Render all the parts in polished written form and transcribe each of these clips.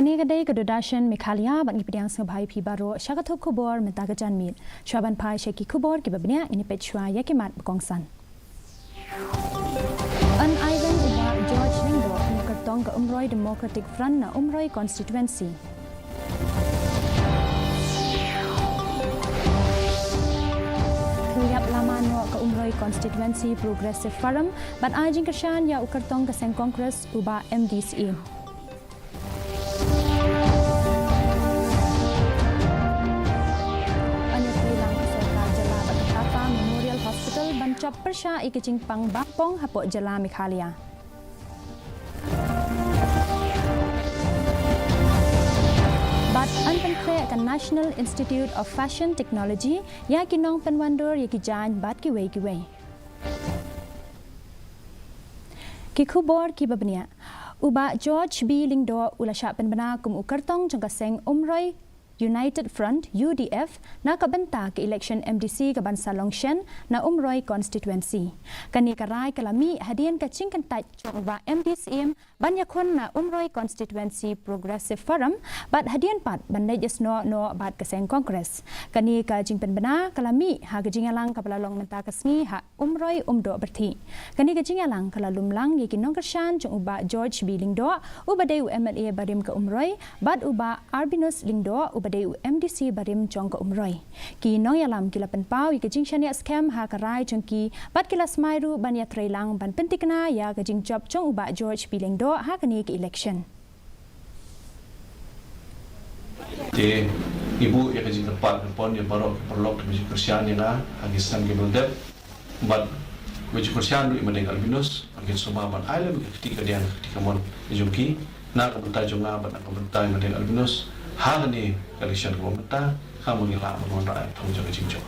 Kani kadai kedudashan Meghalaya ban gipediang sengai pi baro syakathop kubor mentagajan mil. Syaban pai syaki kubor kibabnya ini pechua yakimat bekongsan. An Ivan uba George Lingdo kertong ke Umroi Democratic Front na Umroi Constituency. Keliap lama no ke Umroi Constituency Progressive Forum ban ajing kersyan ya ukertong ke Seng Kongres uba MDCA. Bancap persya ikicing pang bapong hapok jala Meghalaya. Bat anpenkre kan National Institute of Fashion Technology ya kinong penwandur ya kijan bat kiwei. Kikubor kibabnia. Uba George B. Lingdo ulasya penbena kum ukertong jangkaseng Umroi United Front UDF na kabenta ke election MDC ke Bansa Longshen na Umroi Constituency. Kani karai kalami hadian kacing kentaj coba MDCM banyakon na Umroi Constituency Progressive Forum bat hadian pat bandai jesno no bat keseng Kongres. Kani kajing penbena kalami ha kajing alang kapalalong menta kesngi ha Umroi umdo berti. Kani kajing alang kalalumlang yakinong kersyan jong uba George B. Lingdo uba deyu MLA barim ke Umroi bat uba Arbinus Lingdo uba Deyu MDC barim jong ke Umroi. Ki nong yalam kila penpau i kajing syania scam ha karai jong ki bat kila smairu ban ya trailang ban pentikna ya kajing job jong uba George B. Lingdo ha kani ke election. Te ibu ya kajing tempat pon ya baru perlok biji persian na hagisan ke belde bat biji persian du imadeng albinus agin suma ban island ketika dia ketika mon jongki na kabentai jonga ban kabentai imadeng albinus hal ni election pemerintah kamu ngelak mengonrak tanggung jawab.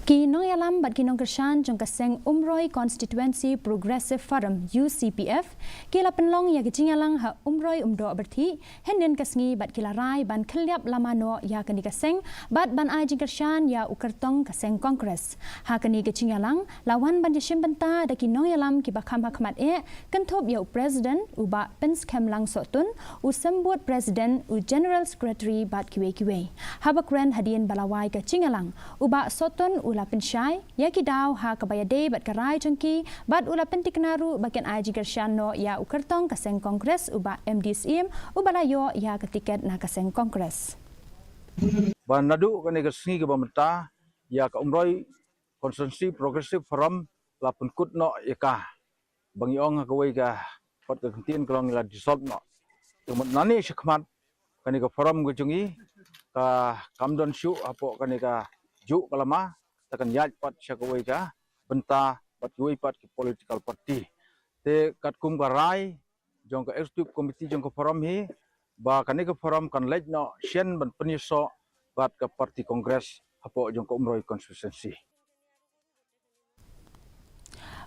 Kinong yalam bat kinong kersyan jong kaseng Umroi Constituency Progressive Forum UCPF kila penlong ya kecing yalang ha Umroi umdo berti henden kasngi bat kila rai ban keliap lamano ya kani kaseng bat ban ajing kersyan ya ukertong kaseng Kongres ha kani kecing yalang lawan ban jeshim benta da kinong yalam ki bakam hakmat kentop ya president uba pens kemlang sotun usembut president u general secretary bat kiwe habakren hadian balawai kecing yalang uba sotun ulapen syai ya kidaw ha kabayade bat karai jengki bat ulapen tiknaru bagian aji gersyano ya ukertong kaseng Kongres uba MDCM ubalayo ya ketiket na kaseng Kongres. Ban nadu kani kesni ke pemerintah ya ke Umroi Constituency Progressive Forum lapun kut no ya ka bang yong kawai ka pat kentien kelong la dissolve no kemat nani sekmat kani ke forum ke jungi ka kamdon syu apo kani ka juk kalama takkan yaj pat syakawai ka benta pat yui pat ki political party te kat kum karai jong ka executive committee jong ka forum hi ba kani ka forum kan lej no sien ban peniso bat ka party kongres apo jong ka Umroi Constituency.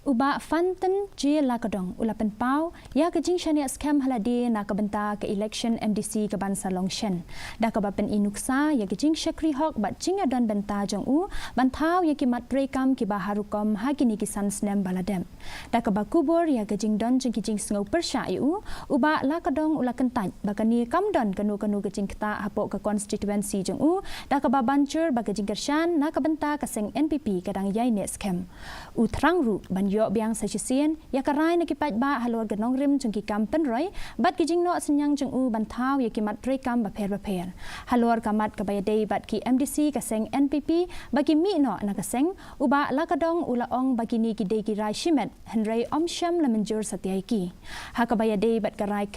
Uba Fanten J. Lakadong ulapan pau ya kejing syania scam haladi na kabenta ke election MDC ke Bansa Longshen. Da kabapen inuksa ya kejing syakri hok bat jinga don benta jong u bantau ya kimat prekam ki baharukom hagini kisan snem baladem. Da kabakubur ya kejing don jeng kejing sengau persya u uba Lakadong ulakan taj bakani kamdon kanu kejing keta hapok ke konstituensi jong u da kababancur bakejing kersyan na kabenta kaseng NPP kadang yai ne scam. U terang ru ban yo biang sesien ya karai na kipat ba halor ganong rim jong ki kampen roi bat kijing no senyang jong u bantau ya kimat prekam ba per halor kamat kabayade bat ki MDC kaseng NPP bagi mi no na kaseng uba Lakadong ulaong bagi ni ki de ki rai shimet henry omsham la menjur satyai ha kabayade bat karai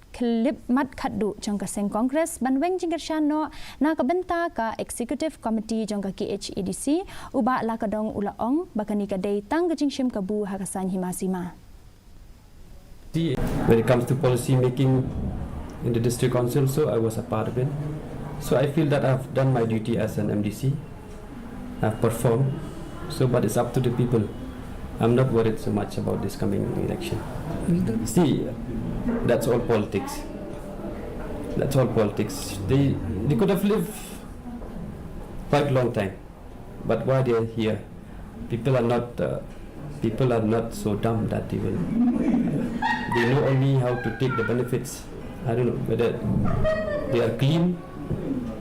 kelip mat khaddu jong kaseng Kongres banweng jinggersyan no na kabenta ka executive committee jong ka KHASI uba Lakadong ulaong bakani kadai tang kajing shim kabu hakasan himasima. When it comes to policy making in the district council, so I was a part of it. So I feel that I've done my duty as an MDC. I've performed. So but it's up to the people. I'm not worried so much about this coming election. See, that's all politics. That's all politics. They could have lived quite a long time, but why they're here? People are not so dumb that they will they know only how to take the benefits. I don't know whether they are clean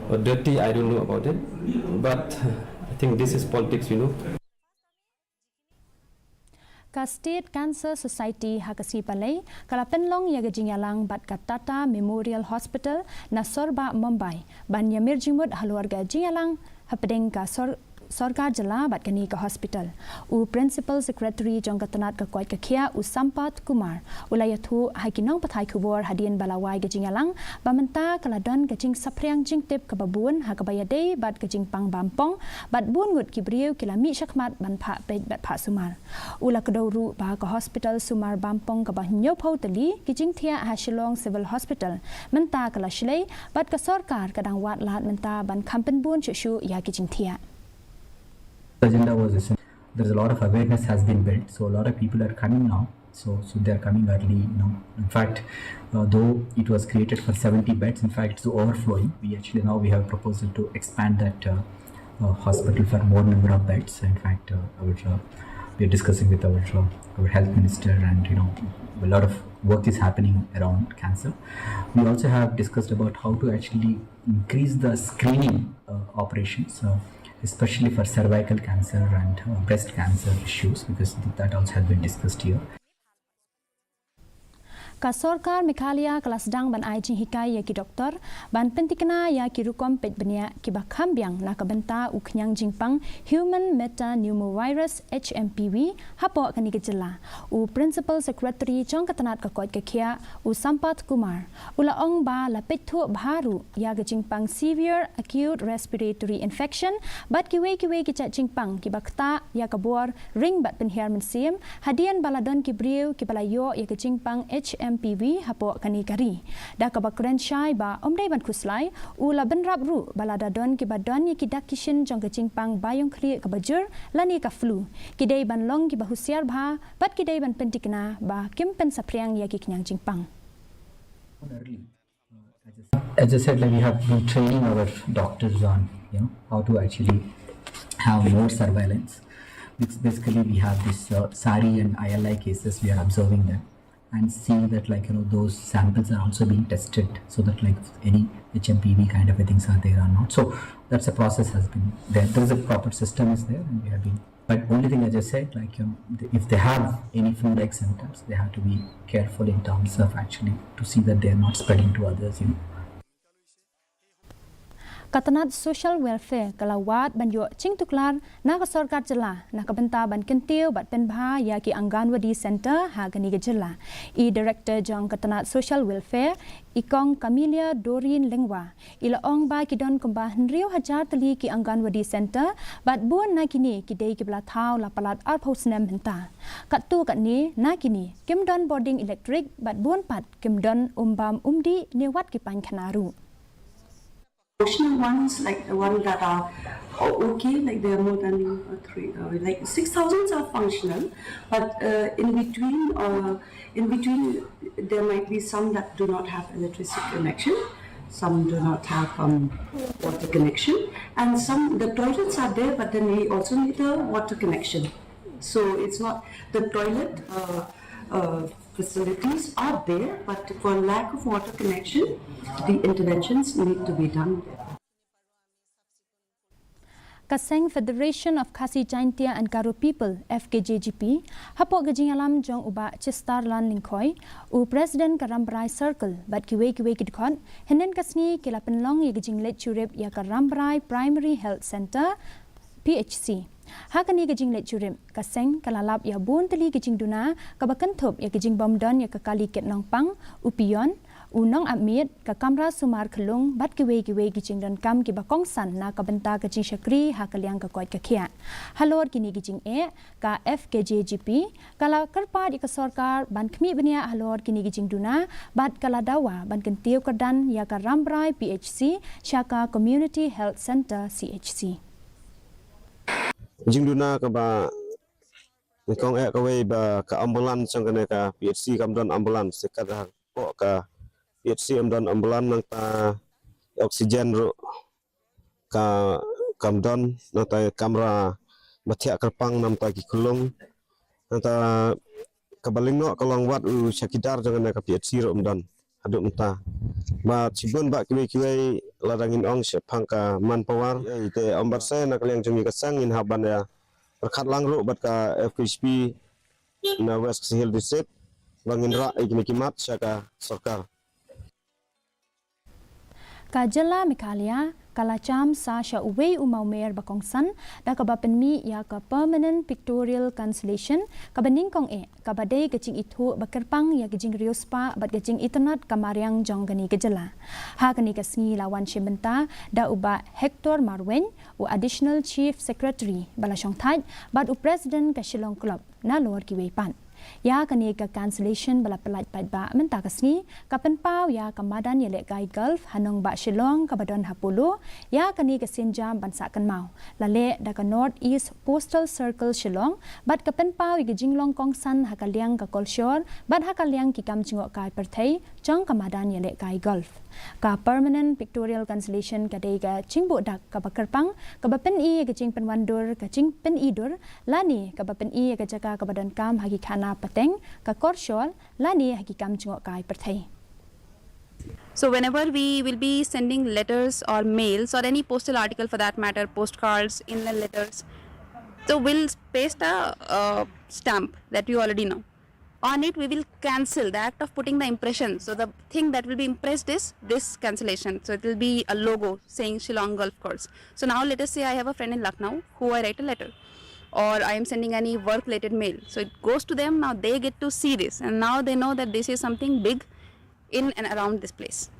or dirty. I don't know about it, but I think this is politics, you know. Ka State Cancer Society hakasi palai kala penlong ya gejingalang bat ka Tata Memorial Hospital na Sorba Mumbai ban ya mirjimut haluarga jingalang hapedeng ka Sorgar jela bat kani ke hospital. U Principal Secretary jong katanat ke kuat ke kia u Sampat Kumar. Ulayatu hakinong pathai kubor hadian balawai ke jingalang bamenta kaladon ke jing sapriang jing tip ke babun ha ke bayadei bat ke jing pang bampong bat bun ngut kibriu kilami syakmat ban pha pej bat pha sumar. Ula kedauru ba ke hospital sumar bampong ke bah nyopau teli ke jing thia ha Shillong Civil Hospital. Menta kala shlei bat ke sorkar kadang wat lat menta ban kampen bun shu ya ke jing thia. The agenda was there's a lot of awareness has been built, so a lot of people are coming now. So they are coming early now. In fact, though it was created for 70 beds, in fact it's overflowing. We actually now we have a proposal to expand that hospital for more number of beds. In fact, we are discussing with our health minister, and a lot of work is happening around cancer. We also have discussed about how to actually increase the screening operations. Especially for cervical cancer and breast cancer issues, because that also has been discussed here. Ka Sorkar Meghalaya kelas sedang ban ai jing hikai ya ki doktor ban pentikna ya ki rukom pet benia ki bakhambyang na kabenta uknyang jingpang human metapneumovirus HMPV hapo kani kejela u Principal Secretary jong katanat ka kot ke kia u Sampat Kumar ula ong ba la pethu baru ya ke jingpang severe acute respiratory infection bat ki we ki cha jingpang ki bakta ya ka bor ring bat penhiar mensim hadian baladon ki briu ki balayo ya ke jingpang HMPV hapo kani kari da ka bakren shai ba omdai ban kuslai ula benrap ru balada don ki badon ki dakishin jong ke jingpang bayong kri ka bajur lani ka flu ki dei ban long ki bahusiar bha bat ki dei ban pentikna ba kimpen sapriang ya ki knyang jingpang. As I said, like we have been training our doctors on how to actually have more surveillance. It's basically we have this SARI and ILI cases, we are observing them and seeing that those samples are also being tested, so that any HMPV kind of things are there or not. So that's a process has been there. There's a proper system is there, and we have been. But only thing I just said, if they have any flu-like symptoms, they have to be careful in terms of actually to see that they are not spreading to others. Katanat social welfare kalawat banyo cing tuklar na ka sorkar jela na kabenta ban kentiu bat penbha ya ki Anganwadi center ha gani gejela I director jong katanat social welfare ikong Camelia Dorin Lengwa ila ong ba ki don kumba henriu hajar tali ki Anganwadi center bat buan na kini ki dei ki bla thau la palat ar phosnem henta kat tu kat ni na kini kim don boarding electric bat buan pat kim don umbam umdi newat ki pan khanaru. Functional ones, like the ones that are okay, like they are more than 6,000 are functional, but in between there might be some that do not have electricity connection, some do not have water connection, and some the toilets are there, but then we also need a water connection. So it's not the toilet facilities are there, but for lack of water connection, the interventions need to be done there. Kaseng Federation of KHASI Jaintia and Garo People FKJGP hapo gajing alam jong uba Chistar Lan Lingkoi u President Karambrai Circle bat kiwe kidkon henen kasni kila penlong ye gajing let churep ya Karambrai Primary Health Center PHC. Hakani gajing let churem kaseng kalalap ya bun teli gajing duna kabakanthop ya gajing bomdon ya kakali ket nongpang upion unong amit ka kamra sumar khelung bat kiwe gijing dan kam ki bakong san na kabenta gajing syakri ha kalyang ka koit ka khia halor kini gijing ka FKJGP kala karpa di ka sarkar ban khmi bania halor kini gijing duna bat kala dawa ban kentiu kadan ya ka Rambrai PHC Shaka Community Health Center CHC jing duna ka ba kong ka we ba ka ambulans sang kana ka PHC kamdon ambulans sekat po ka PHC amdon ambulans nang ta oksigen ro ka kamdon nang ta kamera mathia kerpang nam ta ki kulung nang ta kabaling no kalong wat syakidar jangan ka PHC ro mdan aduk menta ba cibun ba kiwe ladangin ong sepang ka manpower ite ombar saya nak yang jumi kasang in haban ya perkat langro bat ka FKSP na West Hill District bangin ra ikni kimat syaka sarkar Kajala Meghalaya kalacham sa sya uwei umau mer bakongsan da kabapen mi ya ka permanent pictorial cancellation kabaning kong kabadai kecing itu bakerpang ya kecing riospa bat kecing internet kamariang jonggani kejala ha kani kasngi lawan shimenta da uba Hector Marwen u additional chief secretary balashong thai bat u president ka Shillong club na lor kiwei pan ya kani ka cancellation bala pelat pat ba menta kasni kapen pau ya kamadan yele gai gulf hanong ba Shillong kabadon hapulu ya kani ka sinjam bansa kan mau lale da ka north east postal circle Shillong bat kapen pau gi jinglong kong san hakaliang ka kolshor bat hakaliang ki kam chingo kai perthai chong kamadan yele gai gulf ka permanent pictorial cancellation ka dei ga chingbo dak ka bakerpang ka bapen i ga jing penwandur ka jing pen idur lani ka bapen i ga jaka ka badan kam hagi khana pateng ka korshol lani hagi kam chingo kai perthai. So whenever we will be sending letters or mails or any postal article for that matter, postcards, inland letters, so we'll paste a stamp that you already know. On it we will cancel the act of putting the impression. So the thing that will be impressed is this cancellation. So it will be a logo saying Shillong Golf Course. So now let us say I have a friend in Lucknow who I write a letter, or I am sending any work related mail. So it goes to them, now they get to see this and now they know that this is something big in and around this place.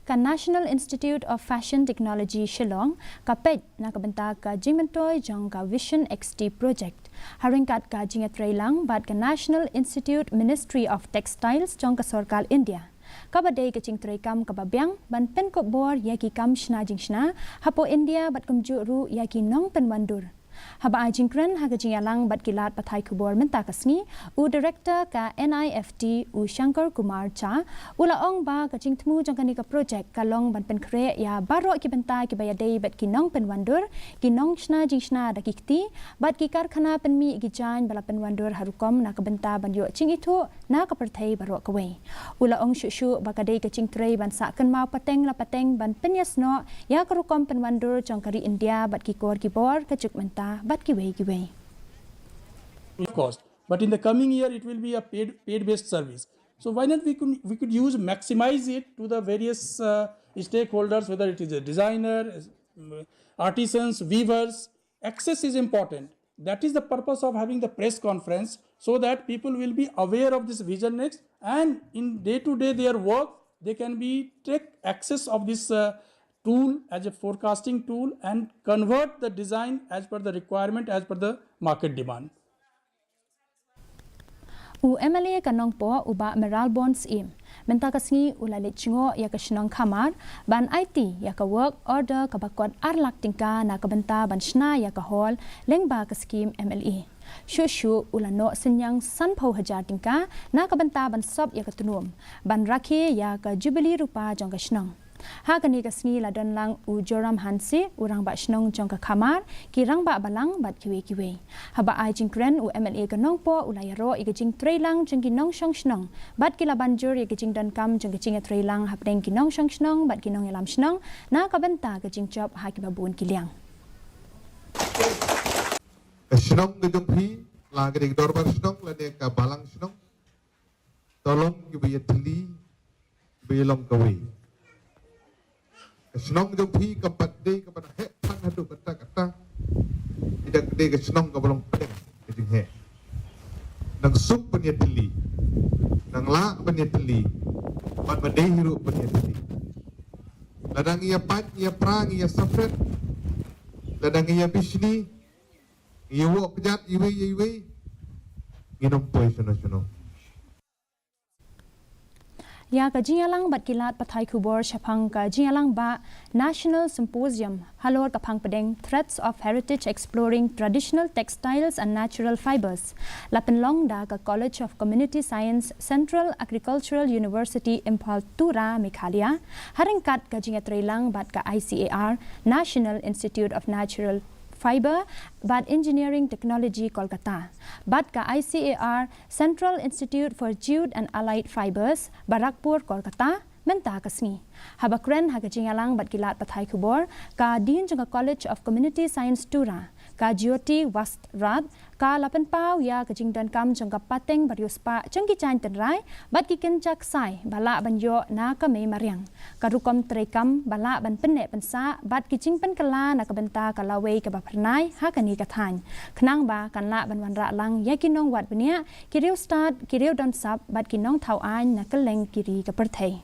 Ka National Institute of Fashion Technology Shillong kapet na kabenta ka jingmentoy jong ka Vision XT project haringkat ka jingatrailang bat ka National Institute Ministry of Textiles jong ka Sarkar India kabadai ka jingtray kam kababyang ban pen ko bor yaki kam shna jingshna hapo India bat kumju ru yaki nong penwandur haba jingkren ha ka jingalang bat kilat pathai kubor menta kasni u director ka NIFT u Shankar Kumar Cha ula ong ba ka jingtmu jong kani ka project kalong ban pen kre ya baro ki benta ki bayadai bat ki nong penwandur ki nong shna jingshna da kikti bat ki karkhana penmi ki jan bala penwandur harukom na ka benta ban yo jing itu na ka perthai baro ka we ula ong shu ba ka dei ka jingtrai ban sa kan mau pateng la pateng ban penyasno ya karukom penwandur jong kari India bat ki kor ki bor ka juk menta but give away. Cost, but in the coming year it will be a paid based service. So why not we could use maximize it to the various stakeholders, whether it is a designer, artisans, weavers. Access is important. That is the purpose of having the press conference, so that people will be aware of this Vision Next, and in day to day their work they can be take access of this tool as a forecasting tool and convert the design as per the requirement, as per the market demand. U MLA kanong po uba meral bonds im menta kasngi ulalit chingo ya kasnong kamar ban IT ya ka work order ka bakon arlak tingka na kabenta ban shna ya ka hall lengba ka scheme MLA shushu ulano senyang sanpau hajar tingka na kabenta ban sob ya ka tunum ban rakhi ya ka jubilee rupa jong ka shnong ha kani kasni ladon lang u joram hansi urang ba shnong jong ka khamar ki rang ba balang bat kiwe haba ai jingkren u MLA kanong po ulayaro igajing trailang jong ki nong shong shnong bat ki labanjur igajing dan kam jong ki jinga trailang hapdeng ki nong shong shnong bat ki nong yalam shnong na kabenta ka jing job ha ki babun kiliang shnong gedung phi la gedeng dorbar shnong la de ka balang shnong tolong ki bi tli bi long kawi senong jong phi kampat de kapan he pan hadu kata tidak de ke senong ka bolong pedeng jing he nang sup penyetli nang la penyetli pan bade hiru penyetli ladang ia pan ia prang ia safret ladang ia bisni ia wok jat iwe nginom poi sono ya ka jingalang bat kilat pathai khubor shapang ka jingalang ba National Symposium halor ka phang pedeng Threats of Heritage Exploring Traditional Textiles and Natural Fibers lapenlong da ka College of Community Science Central Agricultural University Impal Tura Meghalaya haringkat ka jingatrailang bat ka ICAR National Institute of Natural Fiber bat Engineering Technology Kolkata. Bat ka ICAR Central Institute for Jute and Allied Fibers Barakpur Kolkata menta kasni. Habakren hagajingalang bat kilat pathai kubor ka Dean janga College of Community Science Tura. Ka Jyoti Wastrat ka lapan pau ya kajing dan kam jangka pateng bariuspa jangki cain tenrai bat kiken jak sai bala banyo na ka me mariang ka rukom trekam bala ban penne pensa bat kicing pen kala na ka benta ka lawe ka bapernai ha kani ka than khnang ba kan la ban wan ra lang ya kinong wat benia kiriu start kiriu don sap bat kinong thau ain na ka leng kiri ka perthei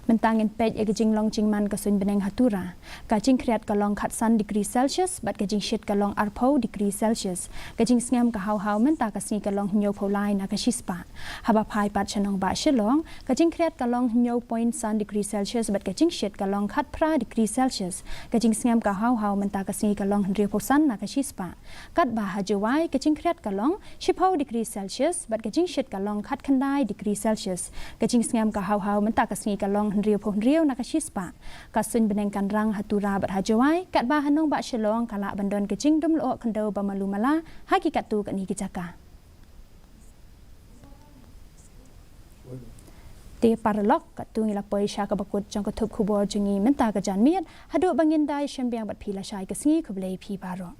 mentangin pej egajing long jingman kasun beneng hatura kajing kreat kalong khatsan degree Celsius bat kajing shit kalong arpo degree Celsius kajing sngam ka hau menta kasni kalong nyo pholai na kashispa haba phai pat chanong ba shilong kajing kreat kalong nyo point san degree Celsius bat kajing shit kalong khat pra degree Celsius kajing sngam ka hau menta kasni kalong rio phosan na kashispa kat ba hajawai kajing kreat kalong shipho degree Celsius bat kajing shit kalong khat khandai degree Celsius kajing sngam ka hau menta kasni kalong rio nakashispa kasun benengkan rang hatura bat hajawai kat ba hanong ba shalong kala bandon kecing dum lo kendo ba malumala hakikat tu kat ni kijaka te paralok kat tu ngila poi sha ka bakut jang ka thup khubor jungi menta ka jan miat hadu bangin dai shembiang bat phila shai ka sngi khublei phi baro